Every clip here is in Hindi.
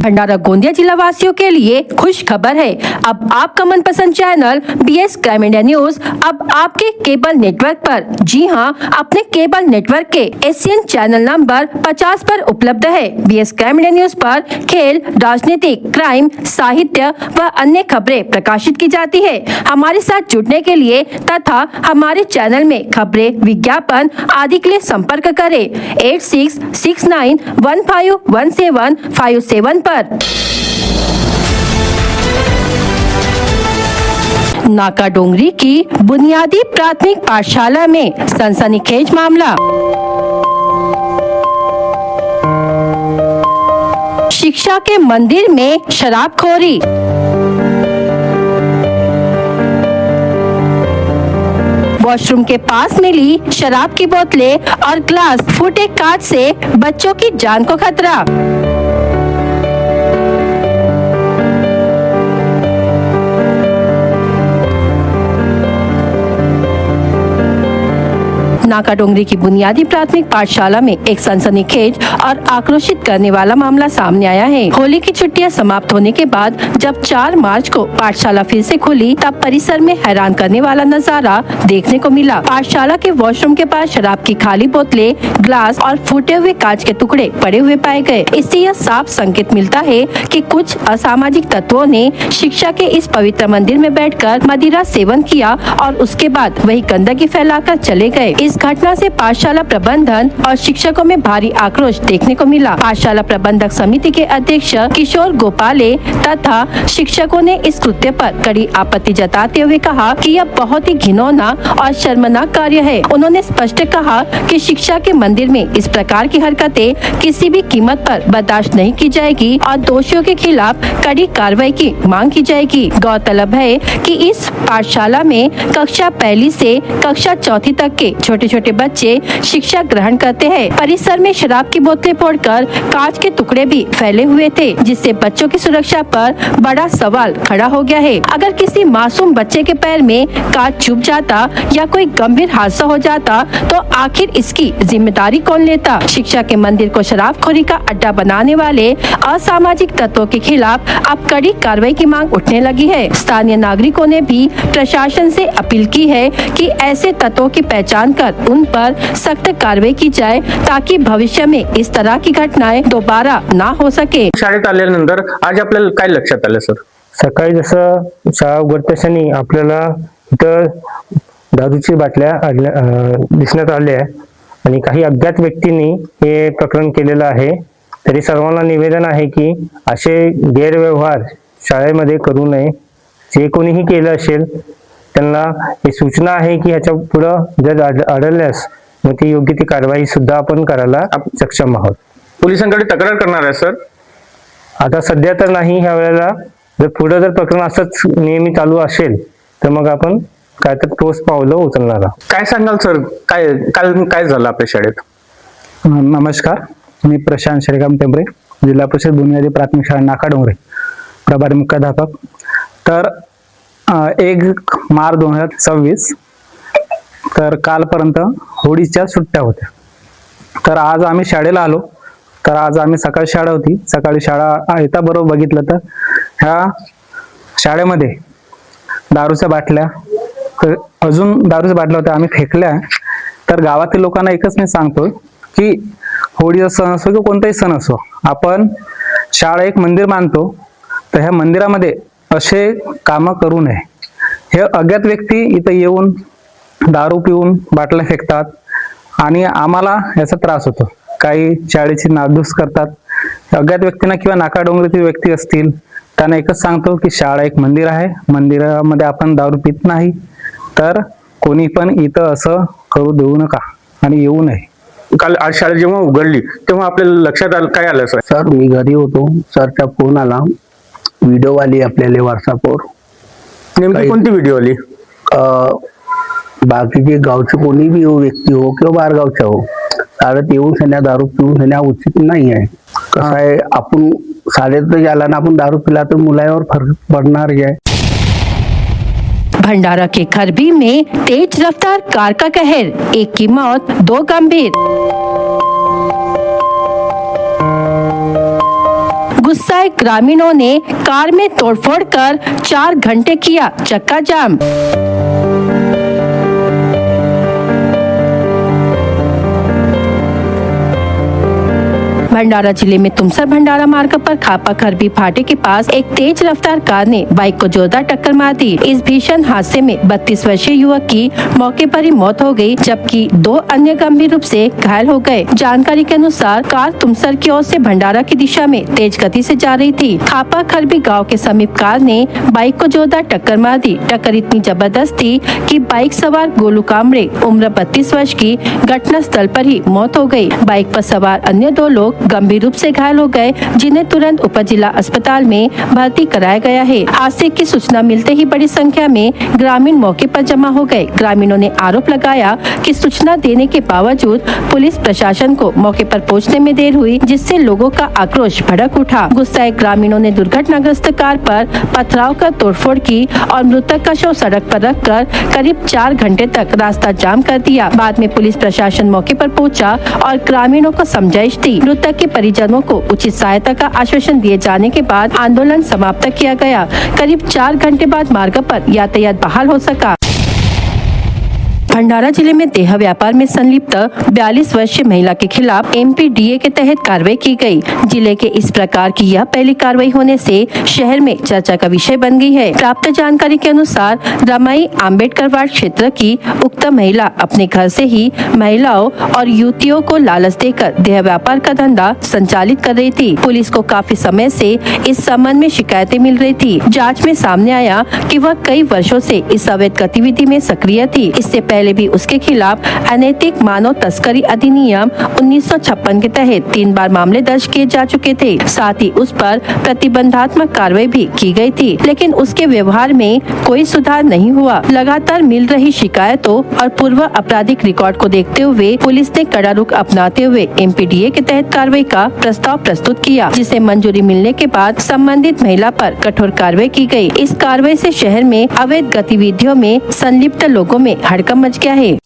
भंडारा गोंदिया जिला वासियों के लिए खुश खबर है। अब आपका मनपसंद channel BS crime India news अब आपके केबल नेटवर्क पर, जी हां, अपने केबल नेटवर्क के एशियन चैनल नंबर 50 पर उपलब्ध है। BS क्राइम इंडिया न्यूज पर खेल, राजनीतिक, क्राइम, साहित्य व अन्य खबरें प्रकाशित की जाती है। हमारे साथ जुड़ने के लिए तथा हमारे चैनल में खबरें, विज्ञापन आदि के लिए संपर्क करें 8669151757 पर। नाका डोंगरी की बुनियादी प्राथमिक पाठशाला में सनसनीखेज मामला। शिक्षा के मंदिर में शराबखोरी। वॉशरूम के पास मिली शराब की बोतलें और ग्लास फूटे कांच से बच्चों की जान को खतरा। नाका डोंगरी की बुनियादी प्राथमिक पाठशाला में एक सनसनीखेज और आक्रोशित करने वाला मामला सामने आया है। होली की छुट्टियां समाप्त होने के बाद जब 4 मार्च को पाठशाला फिर से खुली, तब परिसर में हैरान करने वाला नजारा देखने को मिला। पाठशाला के वॉशरूम के पास शराब की खाली बोतलें, ग्लास और फूटे हुए कांच के टुकड़े पड़े हुए पाए गए। इससे यह साफ संकेत मिलता है कि कुछ असामाजिक तत्वों ने शिक्षा के इस पवित्र मंदिर में बैठकर मदिरा सेवन किया और उसके बाद वही गंदगी फैलाकर चले गए। इस घटना से पाठशाला प्रबंधन और शिक्षकों में भारी आक्रोश देखने को मिला। पाठशाला प्रबंधक समिति के अध्यक्ष किशोर गोपाले तथा शिक्षकों ने इस कृत्य पर कड़ी आपत्ति जताते हुए कहा कि यह बहुत ही घिनौना और शर्मनाक कार्य है। उन्होंने स्पष्ट कहा कि शिक्षा के मंदिर में इस प्रकार की हरकतें किसी भी कीमत पर बर्दाश्त नहीं की जाएगी और दोषियों के खिलाफ कड़ी कार्रवाई की मांग की जाएगी। गौरतलब है कि इस पाठशाला में कक्षा 1 से कक्षा 4 तक के छोटे छोटे बच्चे शिक्षा ग्रहण करते हैं। परिसर में शराब की बोतलें फोड़कर कांच के टुकड़े भी फैले हुए थे, जिससे बच्चों की सुरक्षा पर बड़ा सवाल खड़ा हो गया है। अगर किसी मासूम बच्चे के पैर में कांच चुभ जाता या कोई गंभीर हादसा हो जाता तो आखिर इसकी जिम्मेदारी कौन लेता? शिक्षा के मंदिर को शराबखोरी का अड्डा बनाने वाले असामाजिक तत्वों के खिलाफ अब कड़ी कार्रवाई की मांग उठने लगी है। स्थानीय नागरिकों ने भी प्रशासन से अपील की है कि ऐसे तत्वों की पहचान कर उन पर सख्त कार्रवाई की जाए, ताकि भविष्य में इस तरह की घटनाएं दोबारा ना हो सके। शाळेत आल्यानंतर आज आपल्याला काय लक्षात आलं सर? सकाळी जसं शाळा उघडताक्षणी आपल्याला इथं दारूची बाटल्या दिसण्यात आल्या आणि काही अज्ञात व्यक्तींनी हे प्रकरण केलेलं आहे। तरी सर्वांना निवेदन आहे की असे गैरव्यवहार शाळेमध्ये करू नये। जे कोणीही केलं असेल त्यांना ही सूचना आहे की ह्याच्या पुढे जर आढळल्यास मग ती योग्य ती कारवाई सुद्धा आपण करायला सक्षम आहोत। पोलिसांकडे तक्रार करणार आहे सर? आता सध्या तर नाही, ह्या वेळेला जर पुढे जर प्रकरण असंच नेहमी चालू असेल तर मग आपण काय तर ठोस पावलं उचलणार आहोत। काय सांगाल सर, काय झालं आपल्या शाळेत? नमस्कार, मी प्रशांत श्रीराम टेंबरे, जिल्हा परिषद बुनियादी प्राथमिक शाळा नाका डोंगरे, प्रभारी मुख्याध्यापक। तर 1 मार्च 2026 तर कालपर्यंत होळीच्या सुट्ट्या होत्या। तर आज आम्ही शाळेला आलो, तर आज आम्ही सकाळी शाळा होती, सकाळी शाळा येता बरोबर बघितलं तर ह्या शाळेमध्ये दारूच्या बाटल्या, अजून दारूच्या बाटल्या होत्या, आम्ही फेकल्या। तर गावातील लोकांना एकच मी सांगतो की होळीचा सण असो किंवा कोणताही सण असो, आपण शाळा एक मंदिर मानतो, तर ह्या मंदिरामध्ये असे कामं करू नये। हे अज्ञात व्यक्ती इथं येऊन दारू पिऊन बाटल्या फेकतात आणि आम्हाला याचा त्रास होतो। काही शाळेची नासधूस करतात। अज्ञात व्यक्तींना किंवा नाका डोंगरीतील व्यक्ती असतील त्यांना एकच सांगतो की शाळा एक मंदिर आहे, मंदिरामध्ये आपण दारू पित नाही, तर कोणी पण इथं असं करू देऊ नका आणि येऊ नये। काल आज शाळा जेव्हा उघडली तेव्हा आपल्याला लक्षात आलं, काय आलं सर? सर मी घरी होतो, सरचा फोन आला, व्हिडिओ आली आपल्याला व्हॉट्सअपवर। नेमकी कोणती व्हिडिओ आली? बाकीचे गावचे कोणी भी व्यक्ती हो किंवा बाहेर गावचा हो, शाळेत येऊन सध्या दारू पिऊन सध्या उचित नाही आहे। कसं आहे, आपण शाळेत गेला ना आपण दारू पिला तर मुलांवर फरक पडणार आहे। भंडारा के खरबी में तेज रफ्तार कार का कहर, 1 की मौत, 2 गंभीर। गुस्साए ग्रामीणों ने कार में तोड़फोड़ कर 4 घंटे किया चक्का जाम। भंडारा जिले में तुमसर भंडारा मार्ग पर खापा खरबी फाटे के पास एक तेज रफ्तार कार ने बाइक को जोरदार टक्कर मार दी। इस भीषण हादसे में 32 वर्षीय युवक की मौके पर ही मौत हो गई, जबकि 2 अन्य गंभीर रूप से घायल हो गए। जानकारी के अनुसार कार तुमसर की ओर से भंडारा की दिशा में तेज गति से जा रही थी। खापा खरबी गाँव के समीप कार ने बाइक को जोरदार टक्कर मार दी। टक्कर इतनी जबरदस्त थी कि बाइक सवार गोलू कामड़े उम्र 32 वर्ष की घटना स्थल पर ही मौत हो गई। बाइक पर सवार अन्य 2 लोग गंभीर रूप से घायल हो गए, जिन्हें तुरंत उप जिला अस्पताल में भर्ती कराया गया है। हादसे की सूचना मिलते ही बड़ी संख्या में ग्रामीण मौके पर जमा हो गए। ग्रामीणों ने आरोप लगाया कि सूचना देने के बावजूद पुलिस प्रशासन को मौके पर पहुंचने में देर हुई, जिससे लोगों का आक्रोश भड़क उठा। गुस्साए ग्रामीणों ने दुर्घटनाग्रस्त कार पर पथराव कर तोड़फोड़ की और मृतक का शव सड़क पर रखकर करीब 4 घंटे तक रास्ता जाम कर दिया। बाद में पुलिस प्रशासन मौके पर पहुंचा और ग्रामीणों को समझाइश दी। मृतक के परिजनों को उचित सहायता का आश्वासन दिए जाने के बाद आंदोलन समाप्त किया गया। करीब 4 घंटे बाद मार्ग पर यातायात बहाल हो सका। भंडारा जिले में देह व्यापार में संलिप्त 42 वर्षीय महिला के खिलाफ MPDA के तहत कार्रवाई की गई। जिले के इस प्रकार की यह पहली कार्रवाई होने से शहर में चर्चा का विषय बन गई है। प्राप्त जानकारी के अनुसार रमाई आम्बेडकर वार्ड क्षेत्र की उक्त महिला अपने घर से ही महिलाओं और युवतियों को लालच देकर देह व्यापार का धंधा संचालित कर रही थी। पुलिस को काफी समय से इस संबंध में शिकायतें मिल रही थी। जाँच में सामने आया कि वह कई वर्षों से इस अवैध गतिविधि में सक्रिय थी। इससे पहले भी उसके खिलाफ अनैतिक मानव तस्करी अधिनियम 1956 के तहत 3 बार मामले दर्ज किए जा चुके थे। साथ ही उस पर प्रतिबंधात्मक कार्रवाई भी की गई थी, लेकिन उसके व्यवहार में कोई सुधार नहीं हुआ। लगातार मिल रही शिकायतों और पूर्व आपराधिक रिकॉर्ड को देखते हुए पुलिस ने कड़ा रुख अपनाते हुए MPDA के तहत कार्रवाई का प्रस्ताव प्रस्तुत किया, जिसे मंजूरी मिलने के बाद संबंधित महिला पर कठोर कार्रवाई की गई। इस कार्रवाई से शहर में अवैध गतिविधियों में संलिप्त लोगों में हड़कंप मच गया है।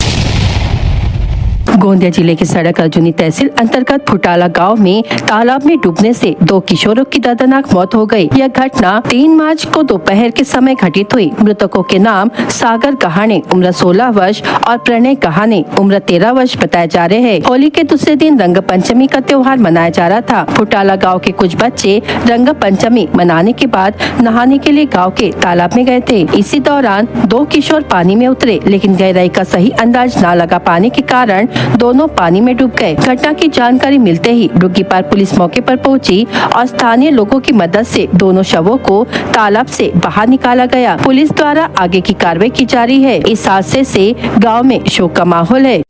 गोंदिया जिले की सड़क अर्जुनी तहसील अंतर्गत फुटाला गांव में तालाब में डूबने से 2 किशोरों की दर्दनाक मौत हो गई। यह घटना 3 मार्च को दोपहर के समय घटित हुई। मृतकों के नाम सागर कहाने उम्र 16 वर्ष और प्रणय कहाने उम्र 13 वर्ष बताए जा रहे हैं। होली के दूसरे दिन रंग पंचमी का त्योहार मनाया जा रहा था। फुटाला गाँव के कुछ बच्चे रंग पंचमी मनाने के बाद नहाने के लिए गाँव के तालाब में गए थे। इसी दौरान 2 किशोर पानी में उतरे, लेकिन गहराई का सही अंदाज न लगा पाने के कारण दोनों पानी में डूब गए। घटना की जानकारी मिलते ही डुग्गीपार पुलिस मौके पर पहुंची और स्थानीय लोगों की मदद से दोनों शवों को तालाब से बाहर निकाला गया। पुलिस द्वारा आगे की कार्रवाई की जा रही है। इस हादसे से गांव में शोक का माहौल है।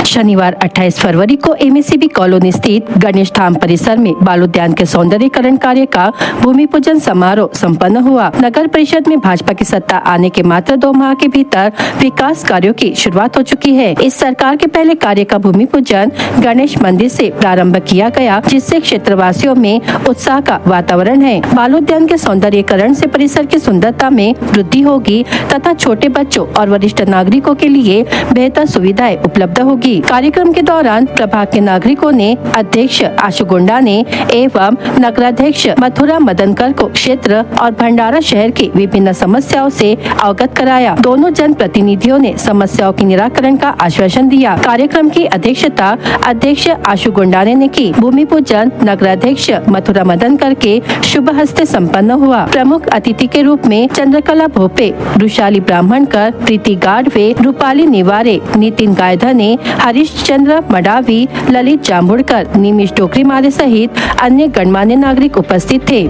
शनिवार 28 फरवरी को MACB कॉलोनी स्थित गणेश धाम परिसर में बाल उद्यान के सौंदर्यीकरण कार्य का भूमि पूजन समारोह संपन्न हुआ। नगर परिषद में भाजपा की सत्ता आने के मात्र 2 माह के भीतर विकास कार्यों की शुरुआत हो चुकी है। इस सरकार के पहले कार्य का भूमि पूजन गणेश मंदिर से प्रारंभ किया गया, जिससे क्षेत्रवासियों में उत्साह का वातावरण है। बाल उद्यान के सौंदर्यीकरण से परिसर की सुंदरता में वृद्धि होगी तथा छोटे बच्चों और वरिष्ठ नागरिकों के लिए बेहतर सुविधाएं उपलब्ध होगी। कार्यक्रम के दौरान प्रभाग के नागरिकों ने अध्यक्ष आशु गुंडा ने एवं नगराध्यक्ष मथुरा मदनकर को क्षेत्र और भंडारा शहर की विभिन्न समस्याओं से अवगत कराया। दोनों जन प्रतिनिधियों ने समस्याओं के निराकरण का आश्वासन दिया। कार्यक्रम की अध्यक्षता अध्यक्ष आशु गुंडाने ने की। भूमि पूजन नगराध्यक्ष मथुरा मदनकर के शुभ हस्ते संपन्न हुआ। प्रमुख अतिथि के रूप में चंद्रकला भोपे, रुशाली ब्राह्मणकर, प्रीति गाडवे, रूपाली निवारे, नितिन गायधने, हरीशचंद्र मडावी, ललित जांभुड़कर, निमिष टोकरी मारे सहित अन्य गणमान्य नागरिक उपस्थित थे।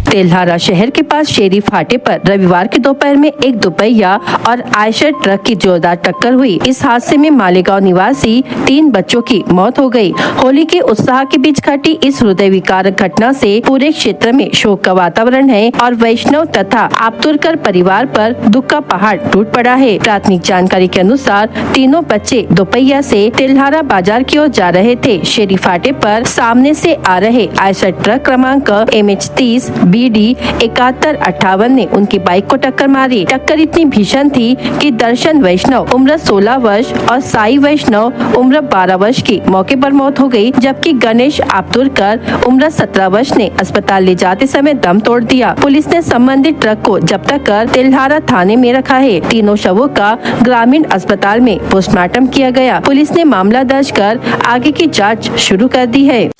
तेल्हारा शहर के पास शेरी फाटे पर रविवार के दोपहर में एक दुपहिया और आयशर ट्रक की जोरदार टक्कर हुई। इस हादसे में मालेगांव निवासी 3 बच्चों की मौत हो गई। होली के उत्साह के बीच घटी इस हृदय विकारक घटना से पूरे क्षेत्र में शोक का वातावरण है और वैष्णव तथा आप्तुरकर परिवार पर दुख का पहाड़ टूट पड़ा है। प्राथमिक जानकारी के अनुसार तीनों बच्चे दोपहिया से तेल्हारा बाजार की ओर जा रहे थे। शेरी फाटे पर सामने से आ रहे आयशर ट्रक क्रमांक MH30 PD 7158 ने उनकी बाइक को टक्कर मारी। टक्कर इतनी भीषण थी कि दर्शन वैष्णव उम्र 16 वर्ष और साई वैष्णव उम्र 12 वर्ष की मौके पर मौत हो गई, जबकि गणेश आप्तुरकर उम्र 17 वर्ष ने अस्पताल ले जाते समय दम तोड़ दिया। पुलिस ने संबंधित ट्रक को जब्त कर तेल्हारा थाने में रखा है। तीनों शवों का ग्रामीण अस्पताल में पोस्टमार्टम किया गया। पुलिस ने मामला दर्ज कर आगे की जांच शुरू कर दी है।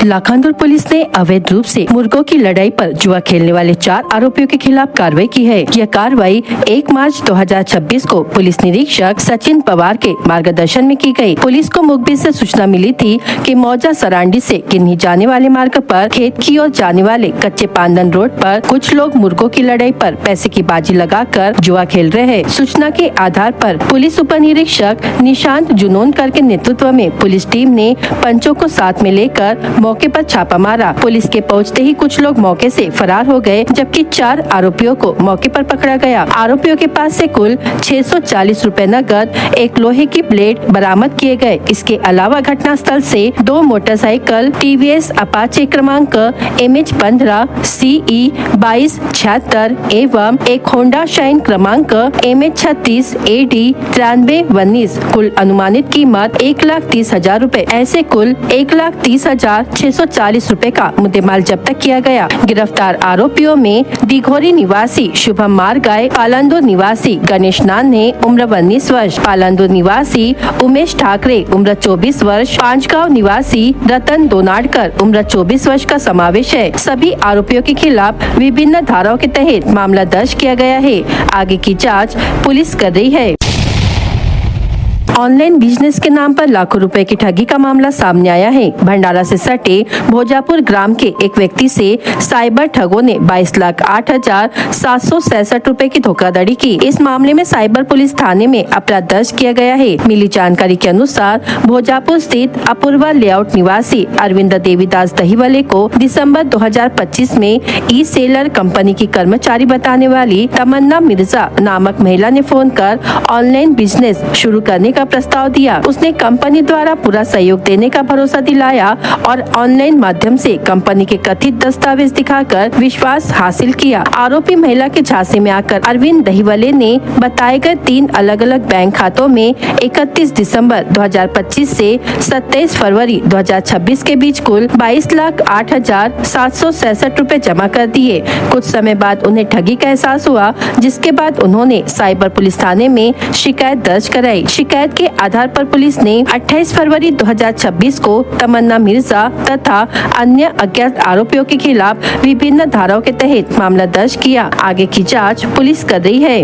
लाखांदूर पुलिस ने अवैध रूप से मुर्गों की लड़ाई पर जुआ खेलने वाले 4 आरोपियों के खिलाफ कार्रवाई की है। यह कार्रवाई 1 मार्च 2026 को पुलिस निरीक्षक सचिन पवार के मार्गदर्शन में की गई। पुलिस को मुखबिर से सूचना मिली थी कि मौजा सरांडी से किन्ही जाने वाले मार्ग पर खेत की ओर जाने वाले कच्चे पांदन रोड पर कुछ लोग मुर्गों की लड़ाई पर पैसे की बाजी लगाकर जुआ खेल रहे हैं। सूचना के आधार पर पुलिस उप निरीक्षक निशांत जुनोनकर के नेतृत्व में पुलिस टीम ने पंचों को साथ में लेकर मौके पर छापा मारा। पुलिस के पहुंचते ही कुछ लोग मौके से फरार हो गए, जबकि 4 आरोपियों को मौके पर पकड़ा गया। आरोपियों के पास से कुल 640 रुपए नकद, 1 लोहे की प्लेट बरामद किए गए। इसके अलावा घटनास्थल से 2 मोटरसाइकिल TVS अपाचे क्रमांक MH15 CE 2276 एवं एक होंडा शाइन क्रमांक MH36 AD 9319 कुल अनुमानित कीमत 1,30,000 रुपए। ऐसे कुल 1,30,640 रुपए का मुद्देमाल जब्त किया गया। गिरफ्तार आरोपियों में दिघोरी निवासी शुभम मारगाय, पालांदूर निवासी गणेश नान्हे उम्र 19 वर्ष, पालांदूर निवासी उमेश ठाकरे उम्र 24 वर्ष, पांचगांव निवासी रतन दोनाडकर उम्र 24 वर्ष का समावेश है। सभी आरोपियों के खिलाफ विभिन्न धाराओं के तहत मामला दर्ज किया गया है। आगे की जाँच पुलिस कर रही है। ऑनलाइन बिजनेस के नाम पर लाखों रुपए की ठगी का मामला सामने आया है। भंडारा से सटे भोजापुर ग्राम के एक व्यक्ति से साइबर ठगों ने 22,08,766 रुपए की धोखाधड़ी की। इस मामले में साइबर पुलिस थाने में अपराध दर्ज किया गया है। मिली जानकारी के अनुसार भोजापुर स्थित अपूर्वा लेआउट निवासी अरविंद देवीदास दहीवले को दिसंबर 2025 में ई सेलर कंपनी की कर्मचारी बताने वाली तमन्ना मिर्जा नामक महिला ने फोन कर ऑनलाइन बिजनेस शुरू करने का प्रस्ताव दिया। उसने कंपनी द्वारा पूरा सहयोग देने का भरोसा दिलाया और ऑनलाइन माध्यम से कंपनी के कथित दस्तावेज दिखाकर विश्वास हासिल किया। आरोपी महिला के झांसे में आकर अरविंद दहीवले ने बताए गए 3 अलग अलग बैंक खातों में 31 दिसंबर 2025 से 27 फरवरी 2026 के बीच कुल 22,08,766 रुपए जमा कर दिए। कुछ समय बाद उन्हें ठगी का एहसास हुआ, जिसके बाद उन्होंने साइबर पुलिस थाने में शिकायत दर्ज कराई। शिकायत के आधार पर पुलिस ने 28 फरवरी 2026 को तमन्ना मिर्जा तथा अन्य अज्ञात आरोपियों के खिलाफ विभिन्न धाराओं के तहत मामला दर्ज किया। आगे की जांच पुलिस कर रही है।